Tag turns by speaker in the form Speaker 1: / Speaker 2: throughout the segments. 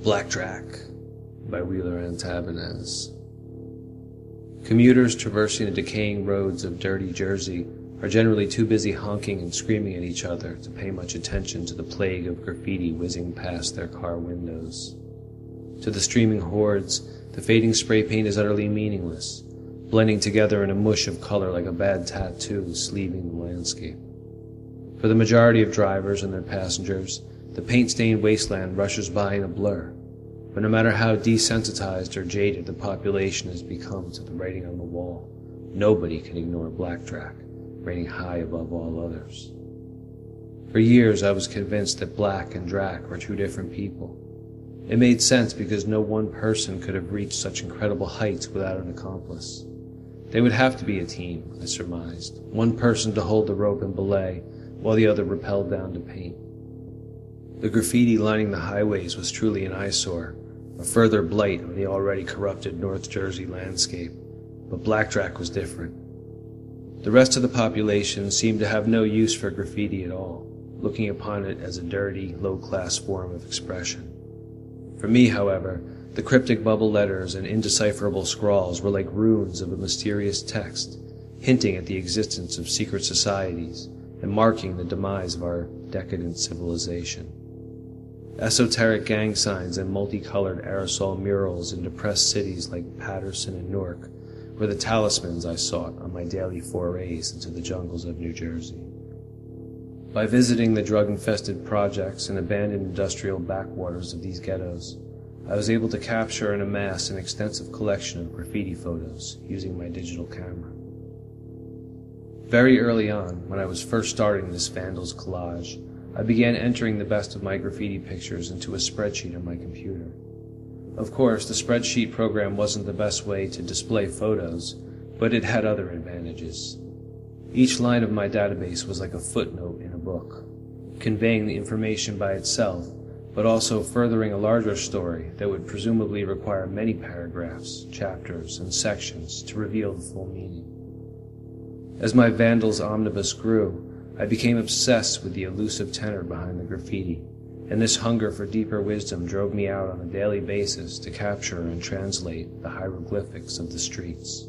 Speaker 1: Black Track by Wheeler Antabanez. Commuters traversing the decaying roads of dirty Jersey are generally too busy honking and screaming at each other to pay much attention to the plague of graffiti whizzing past their car windows. To the streaming hordes, the fading spray paint is utterly meaningless, blending together in a mush of color like a bad tattoo sleeving the landscape. For the majority of drivers and their passengers, the paint-stained wasteland rushes by in a blur, but no matter how desensitized or jaded the population has become to the writing on the wall, nobody can ignore Black Track, reigning high above all others. For years I was convinced that Black and Drac were two different people. It made sense because no one person could have reached such incredible heights without an accomplice. They would have to be a team, I surmised, one person to hold the rope and belay, while the other rappelled down to paint. The graffiti lining the highways was truly an eyesore, a further blight on the already corrupted North Jersey landscape, but Black Track was different. The rest of the population seemed to have no use for graffiti at all, looking upon it as a dirty, low-class form of expression. For me, however, the cryptic bubble letters and indecipherable scrawls were like runes of a mysterious text, hinting at the existence of secret societies and marking the demise of our decadent civilization. Esoteric gang signs and multicolored aerosol murals in depressed cities like Paterson and Newark were the talismans I sought on my daily forays into the jungles of New Jersey. By visiting the drug-infested projects and abandoned industrial backwaters of these ghettos, I was able to capture and amass an extensive collection of graffiti photos using my digital camera. Very early on, when I was first starting this vandal's collage, I began entering the best of my graffiti pictures into a spreadsheet on my computer. Of course, the spreadsheet program wasn't the best way to display photos, but it had other advantages. Each line of my database was like a footnote in a book, conveying the information by itself, but also furthering a larger story that would presumably require many paragraphs, chapters, and sections to reveal the full meaning. As my vandal's omnibus grew, I became obsessed with the elusive tenor behind the graffiti, and this hunger for deeper wisdom drove me out on a daily basis to capture and translate the hieroglyphics of the streets.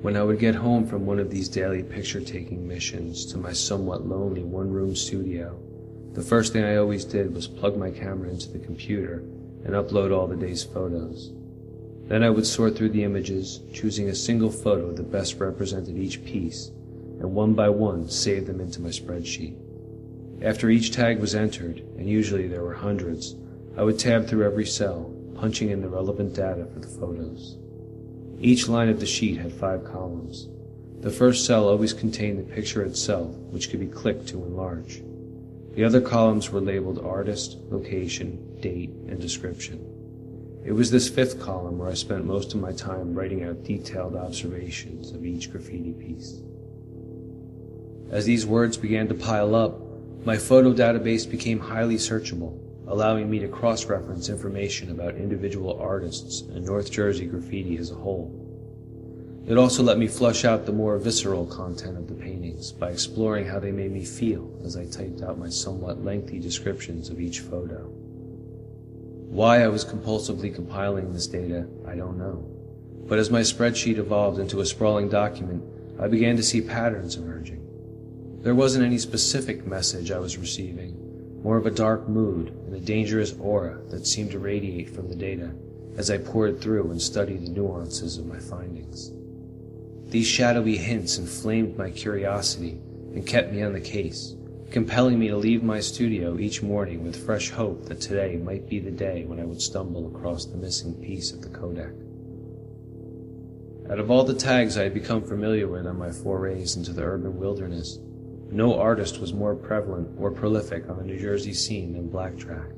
Speaker 1: When I would get home from one of these daily picture-taking missions to my somewhat lonely one-room studio, the first thing I always did was plug my camera into the computer and upload all the day's photos. Then I would sort through the images, choosing a single photo that best represented each piece, and one by one save them into my spreadsheet. After each tag was entered, and usually there were hundreds, I would tab through every cell, punching in the relevant data for the photos. Each line of the sheet had 5 columns. The first cell always contained the picture itself, which could be clicked to enlarge. The other columns were labeled artist, location, date, and description. It was this 5th column where I spent most of my time writing out detailed observations of each graffiti piece. As these words began to pile up, my photo database became highly searchable, allowing me to cross-reference information about individual artists and North Jersey graffiti as a whole. It also let me flush out the more visceral content of the paintings by exploring how they made me feel as I typed out my somewhat lengthy descriptions of each photo. Why I was compulsively compiling this data, I don't know. But as my spreadsheet evolved into a sprawling document, I began to see patterns emerging. There wasn't any specific message I was receiving, more of a dark mood and a dangerous aura that seemed to radiate from the data as I poured through and studied the nuances of my findings. These shadowy hints inflamed my curiosity and kept me on the case, compelling me to leave my studio each morning with fresh hope that today might be the day when I would stumble across the missing piece of the Kodak. Out of all the tags I had become familiar with on my forays into the urban wilderness, no artist was more prevalent or prolific on the New Jersey scene than Black Track.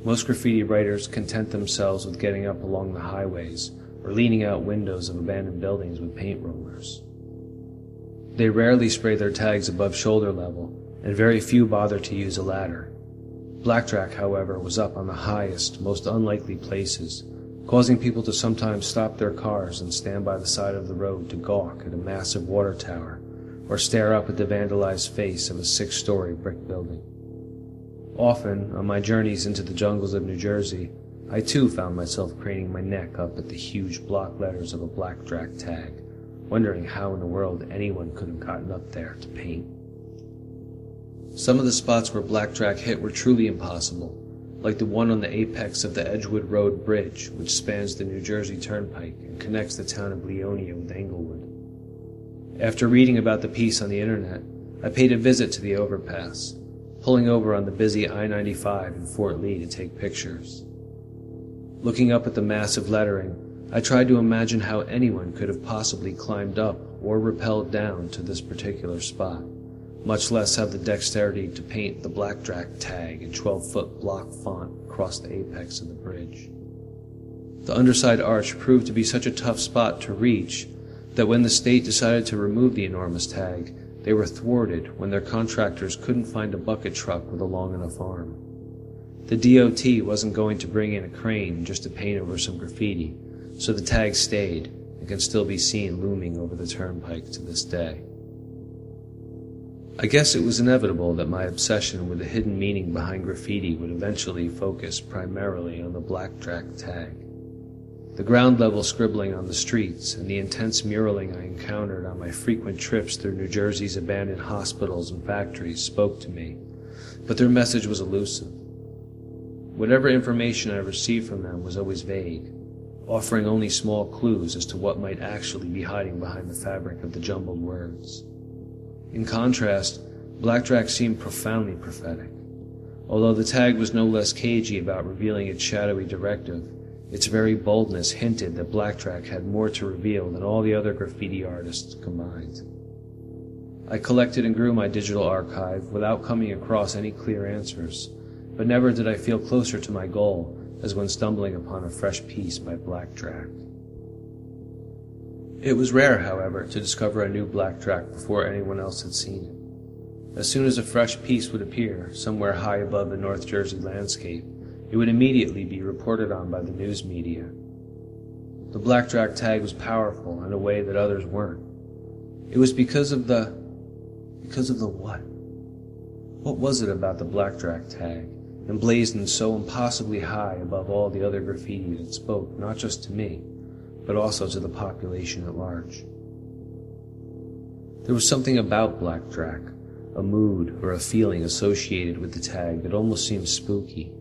Speaker 1: Most graffiti writers content themselves with getting up along the highways or leaning out windows of abandoned buildings with paint rollers. They rarely spray their tags above shoulder level, and very few bother to use a ladder. Black Track, however, was up on the highest, most unlikely places, causing people to sometimes stop their cars and stand by the side of the road to gawk at a massive water tower or stare up at the vandalized face of a 6-story brick building. Often, on my journeys into the jungles of New Jersey, I too found myself craning my neck up at the huge block letters of a blackjack tag, wondering how in the world anyone could have gotten up there to paint. Some of the spots where blackjack hit were truly impossible, like the one on the apex of the Edgewood Road Bridge, which spans the New Jersey Turnpike and connects the town of Leonia with Englewood. After reading about the piece on the internet, I paid a visit to the overpass, pulling over on the busy I-95 in Fort Lee to take pictures. Looking up at the massive lettering, I tried to imagine how anyone could have possibly climbed up or rappelled down to this particular spot, much less have the dexterity to paint the blackjack tag in 12-foot block font across the apex of the bridge. The underside arch proved to be such a tough spot to reach that when the state decided to remove the enormous tag, they were thwarted when their contractors couldn't find a bucket truck with a long enough arm. The DOT wasn't going to bring in a crane just to paint over some graffiti, so the tag stayed and can still be seen looming over the turnpike to this day. I guess it was inevitable that my obsession with the hidden meaning behind graffiti would eventually focus primarily on the blackjack tag. The ground-level scribbling on the streets and the intense muraling I encountered on my frequent trips through New Jersey's abandoned hospitals and factories spoke to me, but their message was elusive. Whatever information I received from them was always vague, offering only small clues as to what might actually be hiding behind the fabric of the jumbled words. In contrast, blackjack seemed profoundly prophetic. Although the tag was no less cagey about revealing its shadowy directive, its very boldness hinted that blackjack had more to reveal than all the other graffiti artists combined. I collected and grew my digital archive without coming across any clear answers, but never did I feel closer to my goal as when stumbling upon a fresh piece by blackjack. It was rare, however, to discover a new blackjack before anyone else had seen it. As soon as a fresh piece would appear, somewhere high above the North Jersey landscape, it would immediately be reported on by the news media. The blackjack tag was powerful in a way that others weren't. It was because of the what? What was it about the blackjack tag, emblazoned so impossibly high above all the other graffiti that spoke not just to me, but also to the population at large? There was something about blackjack, a mood or a feeling associated with the tag that almost seemed spooky.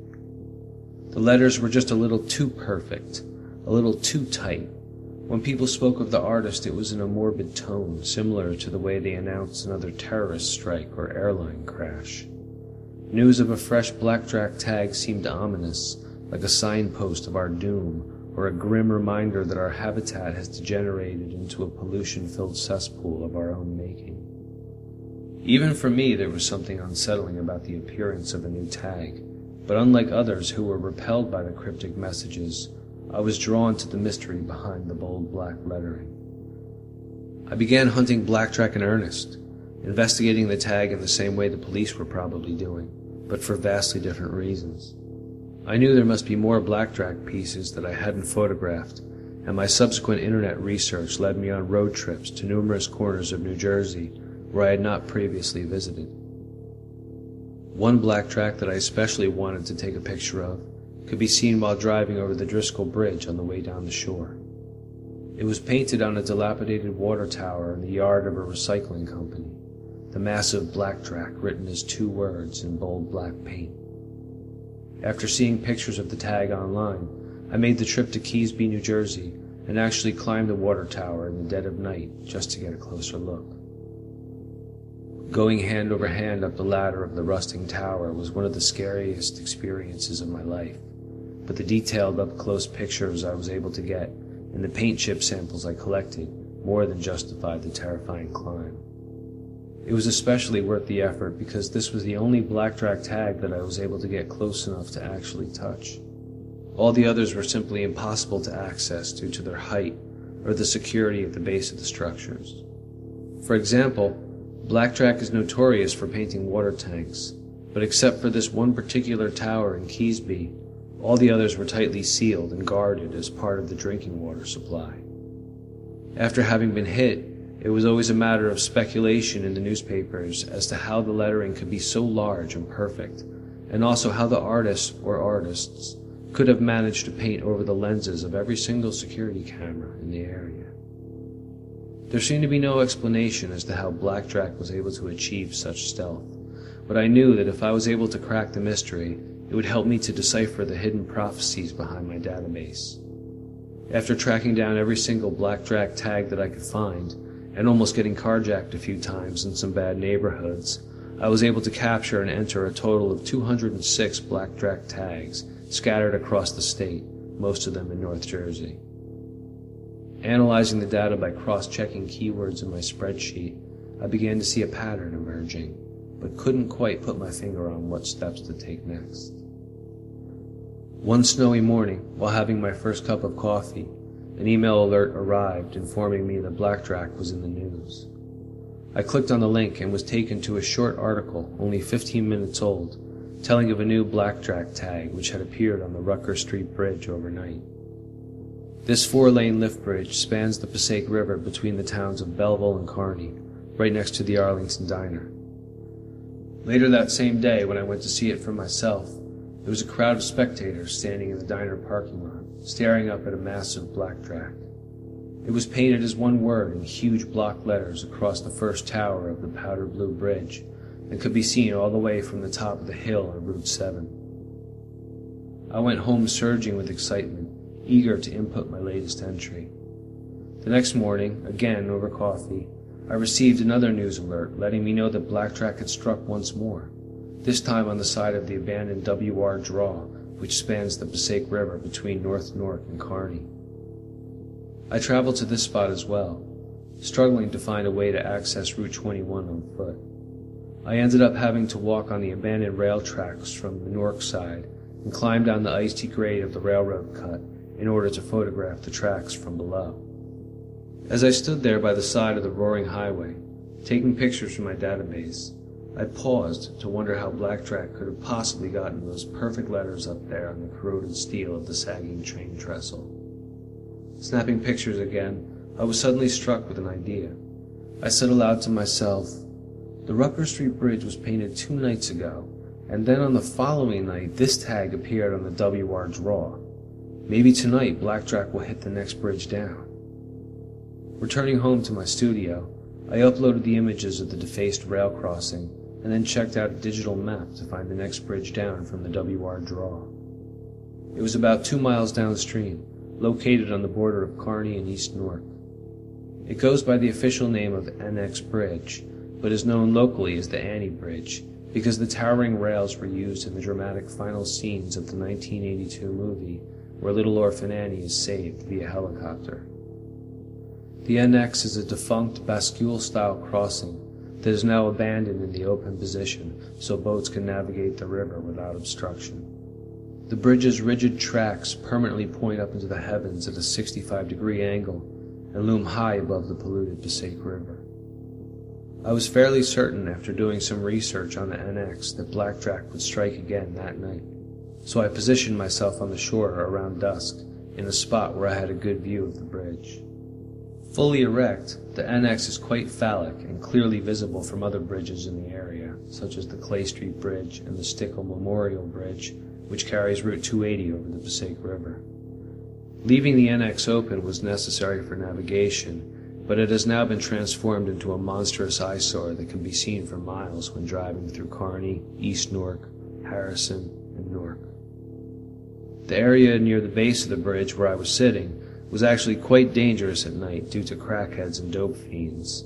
Speaker 1: The letters were just a little too perfect, a little too tight. When people spoke of the artist, it was in a morbid tone, similar to the way they announced another terrorist strike or airline crash. News of a fresh blackjack tag seemed ominous, like a signpost of our doom, or a grim reminder that our habitat has degenerated into a pollution-filled cesspool of our own making. Even for me, there was something unsettling about the appearance of a new tag. But unlike others who were repelled by the cryptic messages, I was drawn to the mystery behind the bold black lettering. I began hunting blackjack in earnest, investigating the tag in the same way the police were probably doing, but for vastly different reasons. I knew there must be more blackjack pieces that I hadn't photographed, and my subsequent internet research led me on road trips to numerous corners of New Jersey where I had not previously visited. One blackjack that I especially wanted to take a picture of could be seen while driving over the Driscoll Bridge on the way down the shore. It was painted on a dilapidated water tower in the yard of a recycling company, the massive blackjack written as 2 words in bold black paint. After seeing pictures of the tag online, I made the trip to Keesby, New Jersey, and actually climbed the water tower in the dead of night just to get a closer look. Going hand over hand up the ladder of the rusting tower was one of the scariest experiences of my life, but the detailed up-close pictures I was able to get and the paint chip samples I collected more than justified the terrifying climb. It was especially worth the effort because this was the only blackjack tag that I was able to get close enough to actually touch. All the others were simply impossible to access due to their height or the security at the base of the structures. For example, blackjack is notorious for painting water tanks, but except for this one particular tower in Keesby, all the others were tightly sealed and guarded as part of the drinking water supply. After having been hit, it was always a matter of speculation in the newspapers as to how the lettering could be so large and perfect, and also how the artist or artists could have managed to paint over the lenses of every single security camera in the area. There seemed to be no explanation as to how Blackjack was able to achieve such stealth, but I knew that if I was able to crack the mystery, it would help me to decipher the hidden prophecies behind my database. After tracking down every single Blackjack tag that I could find, and almost getting carjacked a few times in some bad neighborhoods, I was able to capture and enter a total of 206 Blackjack tags scattered across the state, most of them in North Jersey. Analyzing the data by cross-checking keywords in my spreadsheet, I began to see a pattern emerging, but couldn't quite put my finger on what steps to take next. One snowy morning, while having my first cup of coffee, an email alert arrived informing me that Blackjack was in the news. I clicked on the link and was taken to a short article, only 15 minutes old, telling of a new Blackjack tag which had appeared on the Rucker Street Bridge overnight. This 4-lane lift bridge spans the Passaic River between the towns of Belleville and Kearney, right next to the Arlington Diner. Later that same day, when I went to see it for myself, there was a crowd of spectators standing in the diner parking lot, staring up at a massive Blackjack. It was painted as one word in huge block letters across the first tower of the powder blue bridge, and could be seen all the way from the top of the hill on Route 7. I went home surging with excitement, eager to input my latest entry. The next morning, again over coffee, I received another news alert letting me know that Blackjack had struck once more, this time on the side of the abandoned W.R. Draw, which spans the Passaic River between North Newark and Kearney. I traveled to this spot as well, struggling to find a way to access Route 21 on foot. I ended up having to walk on the abandoned rail tracks from the Newark side and climb down the icy grade of the railroad cut in order to photograph the tracks from below. As I stood there by the side of the roaring highway, taking pictures from my database, I paused to wonder how Blackjack could have possibly gotten those perfect letters up there on the corroded steel of the sagging train trestle. Snapping pictures again, I was suddenly struck with an idea. I said aloud to myself, "The Rucker Street Bridge was painted 2 nights ago, and then on the following night this tag appeared on the W.R. Draw. Maybe tonight Blackjack will hit the next bridge down." Returning home to my studio, I uploaded the images of the defaced rail crossing and then checked out a digital map to find the next bridge down from the W.R. Draw. It was about 2 miles downstream, located on the border of Kearney and East Newark. It goes by the official name of NX Bridge, but is known locally as the Annie Bridge because the towering rails were used in the dramatic final scenes of the 1982 movie where Little Orphan Annie is saved via helicopter. The NX is a defunct bascule-style crossing that is now abandoned in the open position so boats can navigate the river without obstruction. The bridge's rigid tracks permanently point up into the heavens at a 65-degree angle and loom high above the polluted Passaic River. I was fairly certain after doing some research on the NX that Blackjack would strike again that night, so I positioned myself on the shore around dusk in a spot where I had a good view of the bridge. Fully erect, the NX is quite phallic and clearly visible from other bridges in the area, such as the Clay Street Bridge and the Stickle Memorial Bridge, which carries Route 280 over the Passaic River. Leaving the NX open was necessary for navigation, but it has now been transformed into a monstrous eyesore that can be seen for miles when driving through Kearney, East Newark, Harrison, and Newark. The area near the base of the bridge where I was sitting was actually quite dangerous at night due to crackheads and dope fiends,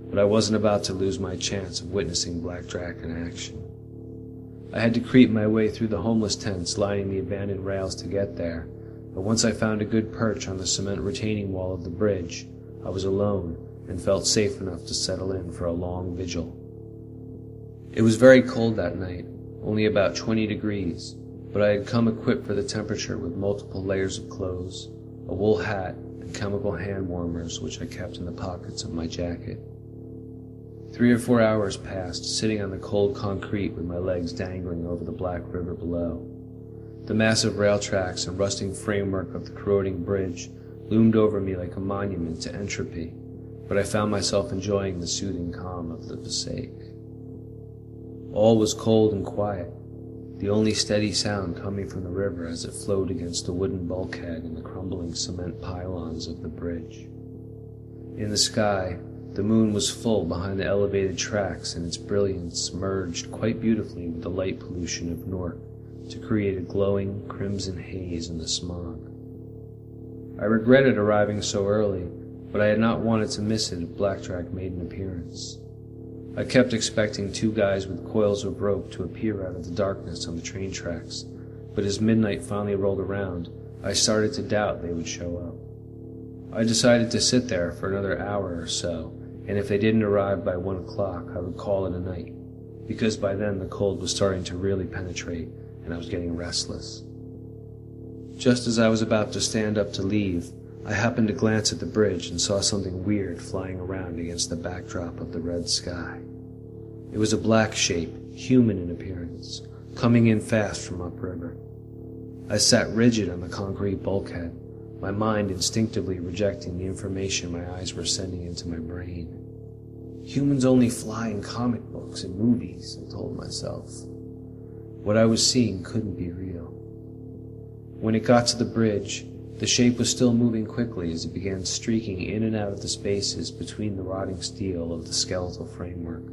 Speaker 1: but I wasn't about to lose my chance of witnessing Blackjack in action. I had to creep my way through the homeless tents lining the abandoned rails to get there, but once I found a good perch on the cement retaining wall of the bridge, I was alone and felt safe enough to settle in for a long vigil. It was very cold that night, only about 20 degrees, but I had come equipped for the temperature with multiple layers of clothes, a wool hat, and chemical hand warmers which I kept in the pockets of my jacket. 3 or 4 hours passed, sitting on the cold concrete with my legs dangling over the black river below. The massive rail tracks and rusting framework of the corroding bridge loomed over me like a monument to entropy, but I found myself enjoying the soothing calm of the Passaic. All was cold and quiet. the only steady sound coming from the river as it flowed against the wooden bulkhead and the crumbling cement pylons of the bridge. In the sky, the moon was full behind the elevated tracks, and its brilliance merged quite beautifully with the light pollution of Newark to create a glowing crimson haze in the smog. I regretted arriving so early, but I had not wanted to miss it if Blackjack made an appearance. I kept expecting two guys with coils of rope to appear out of the darkness on the train tracks, but as midnight finally rolled around, I started to doubt they would show up. I decided to sit there for another hour or so, and if they didn't arrive by 1 o'clock, I would call it a night, because by then the cold was starting to really penetrate, and I was getting restless. Just as I was about to stand up to leave, I happened to glance at the bridge and saw something weird flying around against the backdrop of the red sky. It was a black shape, human in appearance, coming in fast from upriver. I sat rigid on the concrete bulkhead, my mind instinctively rejecting the information my eyes were sending into my brain. Humans only fly in comic books and movies, I told myself. What I was seeing couldn't be real. When it got to the bridge, the shape was still moving quickly as it began streaking in and out of the spaces between the rotting steel of the skeletal framework.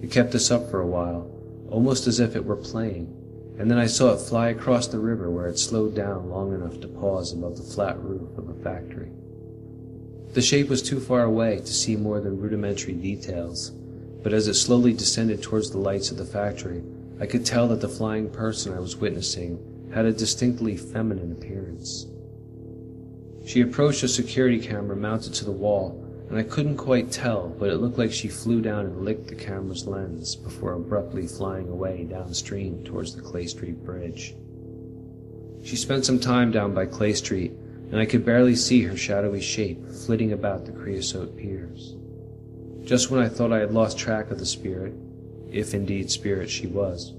Speaker 1: It kept this up for a while, almost as if it were playing, and then I saw it fly across the river where it slowed down long enough to pause above the flat roof of a factory. The shape was too far away to see more than rudimentary details, but as it slowly descended towards the lights of the factory, I could tell that the flying person I was witnessing had a distinctly feminine appearance. She approached a security camera mounted to the wall, and I couldn't quite tell, but it looked like she flew down and licked the camera's lens before abruptly flying away downstream towards the Clay Street Bridge. She spent some time down by Clay Street, and I could barely see her shadowy shape flitting about the creosote piers. Just when I thought I had lost track of the spirit, if indeed spirit she was,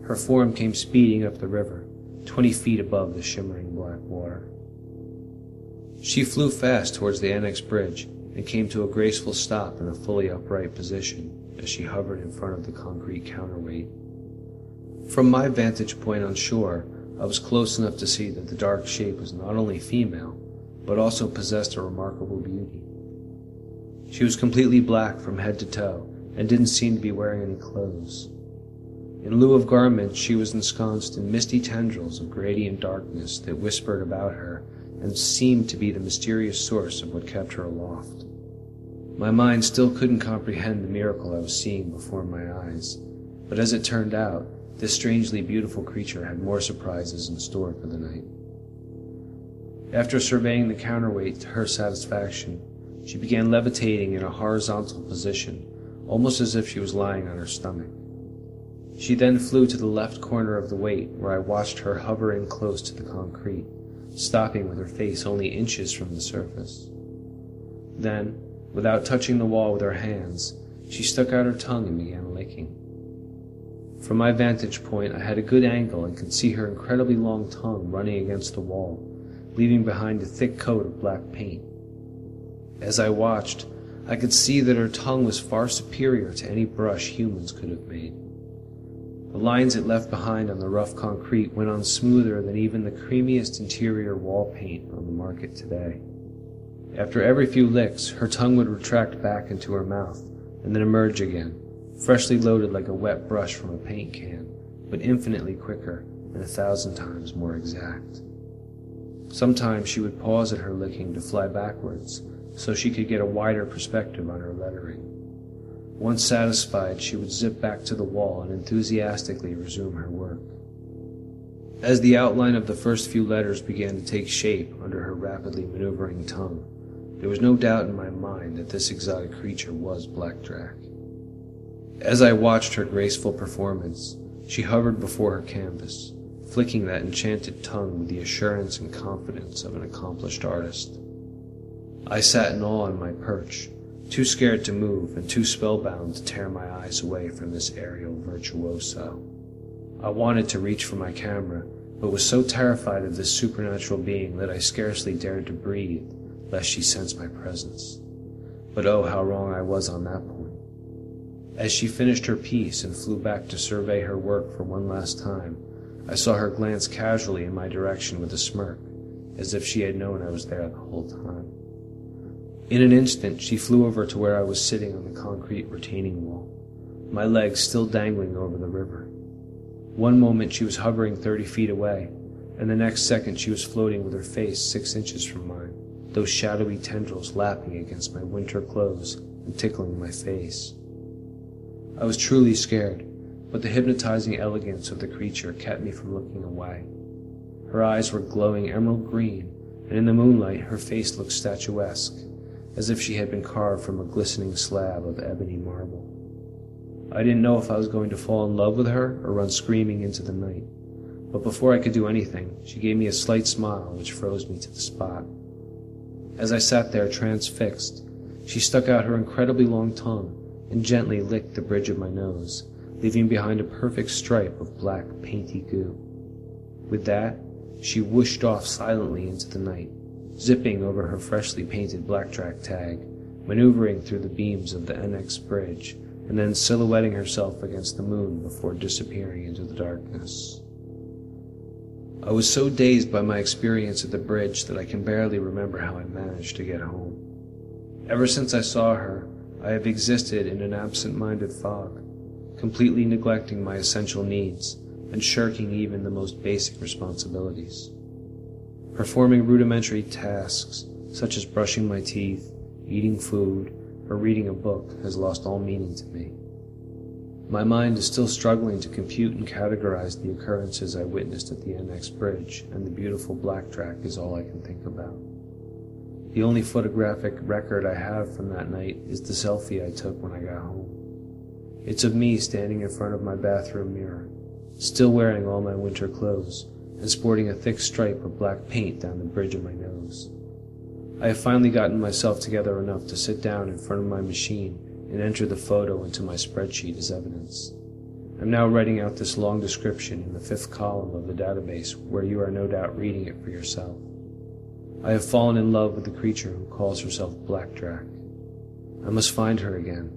Speaker 1: her form came speeding up the river, 20 feet above the shimmering black water. She flew fast towards the annex bridge and came to a graceful stop in a fully upright position as she hovered in front of the concrete counterweight. From my vantage point on shore, I was close enough to see that the dark shape was not only female, but also possessed a remarkable beauty. She was completely black from head to toe and didn't seem to be wearing any clothes. In lieu of garments, she was ensconced in misty tendrils of gradient darkness that whispered about her and seemed to be the mysterious source of what kept her aloft. My mind still couldn't comprehend the miracle I was seeing before my eyes, but as it turned out, this strangely beautiful creature had more surprises in store for the night. After surveying the counterweight to her satisfaction, she began levitating in a horizontal position, almost as if she was lying on her stomach. She then flew to the left corner of the weight, where I watched her hovering close to the concrete, stopping with her face only inches from the surface. Then, without touching the wall with her hands, she stuck out her tongue and began licking. From my vantage point, I had a good angle and could see her incredibly long tongue running against the wall, leaving behind a thick coat of black paint. As I watched, I could see that her tongue was far superior to any brush humans could have made. The lines it left behind on the rough concrete went on smoother than even the creamiest interior wall paint on the market today. After every few licks, her tongue would retract back into her mouth, and then emerge again, freshly loaded like a wet brush from a paint can, but infinitely quicker and 1,000 times more exact. Sometimes she would pause at her licking to fly backwards, so she could get a wider perspective on her lettering. Once satisfied, she would zip back to the wall and enthusiastically resume her work. As the outline of the first few letters began to take shape under her rapidly maneuvering tongue, there was no doubt in my mind that this exotic creature was Blackjack. As I watched her graceful performance, she hovered before her canvas, flicking that enchanted tongue with the assurance and confidence of an accomplished artist. I sat in awe on my perch, too scared to move and too spellbound to tear my eyes away from this aerial virtuoso. I wanted to reach for my camera, but was so terrified of this supernatural being that I scarcely dared to breathe, lest she sense my presence. But oh, how wrong I was on that point. As she finished her piece and flew back to survey her work for one last time, I saw her glance casually in my direction with a smirk, as if she had known I was there the whole time. In an instant, she flew over to where I was sitting on the concrete retaining wall, my legs still dangling over the river. One moment she was hovering 30 feet away, and the next second she was floating with her face 6 inches from mine, those shadowy tendrils lapping against my winter clothes and tickling my face. I was truly scared, but the hypnotizing elegance of the creature kept me from looking away. Her eyes were glowing emerald green, and in the moonlight her face looked statuesque, as if she had been carved from a glistening slab of ebony marble. I didn't know if I was going to fall in love with her or run screaming into the night, but before I could do anything, she gave me a slight smile which froze me to the spot. As I sat there transfixed, she stuck out her incredibly long tongue and gently licked the bridge of my nose, leaving behind a perfect stripe of black, painty goo. With that, she whooshed off silently into the night, zipping over her freshly painted blackjack tag, maneuvering through the beams of the NX bridge, and then silhouetting herself against the moon before disappearing into the darkness. I was so dazed by my experience at the bridge that I can barely remember how I managed to get home. Ever since I saw her, I have existed in an absent-minded fog, completely neglecting my essential needs and shirking even the most basic responsibilities. Performing rudimentary tasks, such as brushing my teeth, eating food, or reading a book, has lost all meaning to me. My mind is still struggling to compute and categorize the occurrences I witnessed at the NX bridge, and the beautiful blackjack is all I can think about. The only photographic record I have from that night is the selfie I took when I got home. It's of me standing in front of my bathroom mirror, still wearing all my winter clothes, and sporting a thick stripe of black paint down the bridge of my nose. I have finally gotten myself together enough to sit down in front of my machine and enter the photo into my spreadsheet as evidence. I'm now writing out this long description in the 5th column of the database, where you are no doubt reading it for yourself. I have fallen in love with the creature who calls herself Blackjack. I must find her again,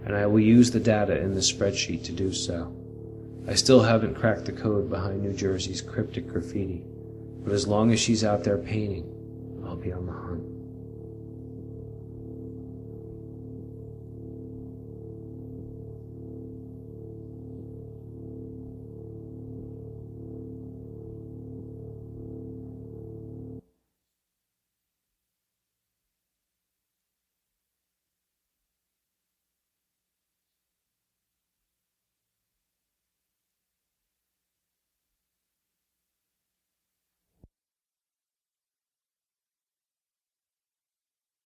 Speaker 1: and I will use the data in this spreadsheet to do so. I still haven't cracked the code behind New Jersey's cryptic graffiti, but as long as she's out there painting, I'll be on the hunt.